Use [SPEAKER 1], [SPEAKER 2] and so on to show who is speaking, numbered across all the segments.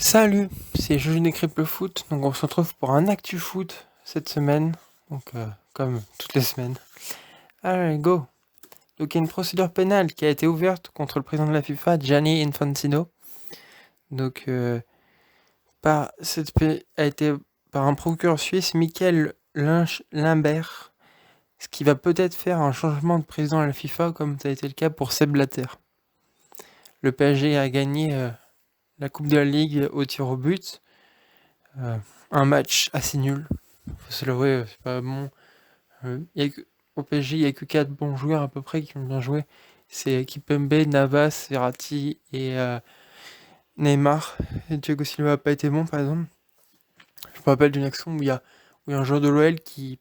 [SPEAKER 1] Salut, c'est Juju décrypte le foot. Donc on se retrouve pour un actu foot cette semaine. Donc comme toutes les semaines. Allez, go. Donc il y a une procédure pénale qui a été ouverte contre le président de la FIFA, Gianni Infantino. Donc a été par un procureur suisse, Michael Limbert, ce qui va peut-être faire un changement de président à la FIFA, comme ça a été le cas pour Sepp Blatter. Le PSG a gagné la Coupe de la Ligue au tir au but. Un match assez nul. Faut se l'avouer, c'est pas bon. Au PSG, il n'y a que 4 bons joueurs à peu près qui ont bien joué. C'est Kipembe, Navas, Verratti et Neymar. Et Thiago Silva n'a pas été bon, par exemple. Je me rappelle d'une action où il y a un joueur de l'OL qui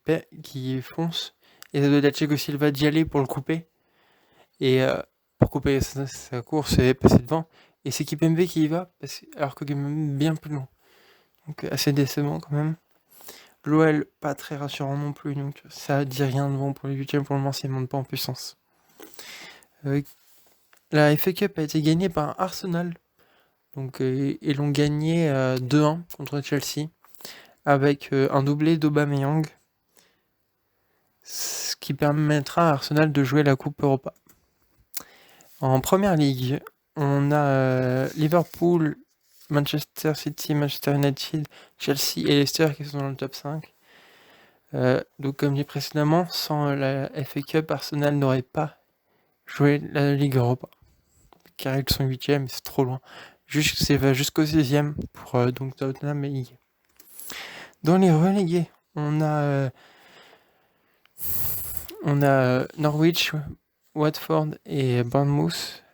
[SPEAKER 1] fonce. Et ça doit être Thiago Silva d'y aller pour le couper. Et pour couper sa course et passer devant. Et c'est Kipembe qui y va, alors que Kipembe est bien plus long. Donc assez décevant quand même. L'OL, pas très rassurant non plus, donc ça dit rien de bon pour les huitièmes pour le moment, s'ils ne montent pas en puissance. La FA Cup a été gagnée par Arsenal, donc ils l'ont gagné 2-1 contre Chelsea, avec un doublé d'Aubameyang, ce qui permettra à Arsenal de jouer la Coupe Europa. En première ligue, on a Liverpool, Manchester City, Manchester United, Chelsea et Leicester qui sont dans le top 5. Donc comme dit précédemment, sans la FA Cup, Arsenal n'aurait pas joué la Ligue Europa. Car ils sont 8ème, c'est trop loin. Ça va jusqu'au 6ème pour donc Tottenham et Ligue. Dans les relégués, on a Norwich, Watford et Bournemouth.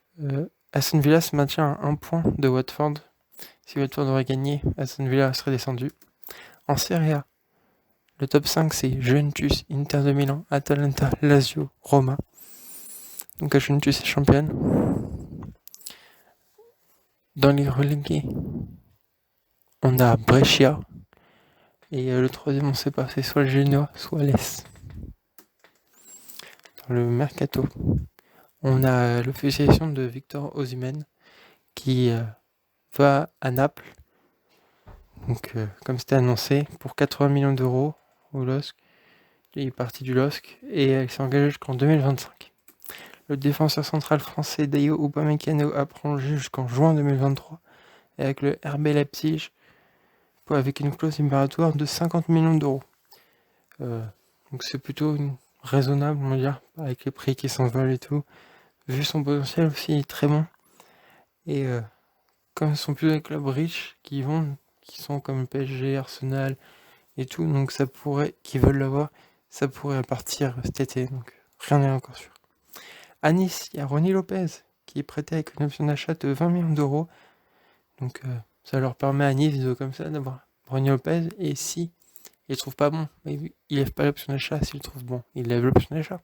[SPEAKER 1] Aston Villa se maintient à 1 point de Watford. Si Watford aurait gagné, Aston Villa serait descendu. En Serie A, le top 5 c'est Juventus, Inter de Milan, Atalanta, Lazio, Roma. Donc Juventus est championne. Dans les relégués, on a Brescia. Et le troisième, on sait pas, c'est soit le Genoa, soit l'Es. Dans le Mercato, on a l'officialisation de Victor Osimhen qui va à Naples. Donc, comme c'était annoncé, pour 80 millions d'euros au LOSC. Il est parti du LOSC et il s'est engagé jusqu'en 2025. Le défenseur central français Dayo Upamecano a prolongé jusqu'en juin 2023 avec le RB Leipzig avec une clause libératoire de 50 millions d'euros. Donc c'est plutôt raisonnable, on va dire, avec les prix qui s'envolent et tout. Vu son potentiel aussi très bon. Et comme ce sont plus des clubs riches qui sont comme le PSG, Arsenal et tout, donc ça pourrait, qui veulent l'avoir, ça pourrait partir cet été. Donc rien n'est encore sûr. À Nice, il y a Ronny Lopez qui est prêté avec une option d'achat de 20 millions d'euros. Donc ça leur permet à Nice comme ça d'avoir Ronny Lopez. Et si il ne trouve pas bon, il lève pas l'option d'achat. S'il trouve bon, il lève l'option d'achat.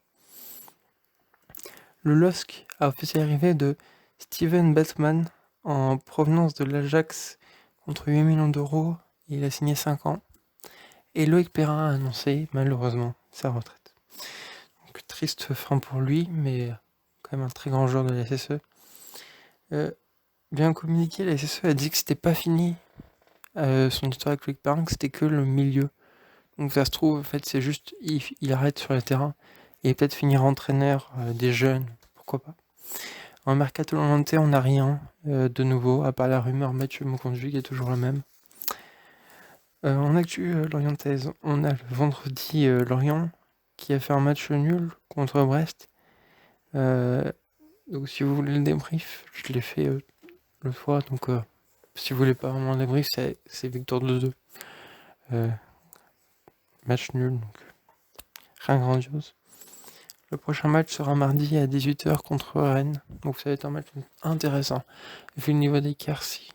[SPEAKER 1] Le LOSC a officiellement l'arrivée de Steven Batman en provenance de l'Ajax contre 8 millions d'euros. Il a signé 5 ans. Et Loïc Perrin a annoncé malheureusement sa retraite. Donc triste fin pour lui, mais quand même un très grand joueur de la SSE. Bien communiqué, la SSE a dit que c'était pas fini son histoire avec Loïc Perrin, que c'était que le milieu. Donc ça se trouve, en fait, c'est juste, il arrête sur le terrain et peut-être finir entraîneur des jeunes, pourquoi pas. En Mercato Lorientais, on n'a rien de nouveau, à part la rumeur Mathieu Monconduit qui est toujours la même. En actu lorientaise, on a le vendredi Lorient qui a fait un match nul contre Brest. Donc si vous voulez le débrief, je l'ai fait l'autre fois, donc si vous voulez pas vraiment le débrief, c'est victoire 2-2. Match nul, donc rien grandiose. Le prochain match sera mardi à 18h contre Rennes. Donc ça va être un match intéressant. Vu le niveau d'écart, si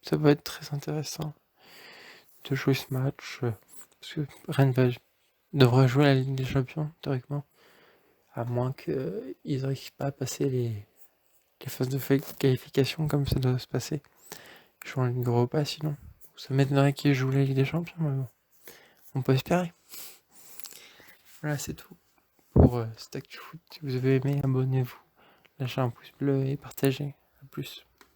[SPEAKER 1] ça va être très intéressant de jouer ce match. Parce que Rennes devrait jouer la Ligue des Champions, théoriquement. À moins qu'ils n'arrivent pas à passer les phases de qualification comme ça doit se passer. Ils jouent en Ligue Europa sinon. Ça m'étonnerait qu'ils jouent la Ligue des Champions, mais bon. On peut espérer. Voilà, c'est tout pour cet actu foot. Si vous avez aimé, abonnez-vous, lâchez un pouce bleu et partagez. A plus.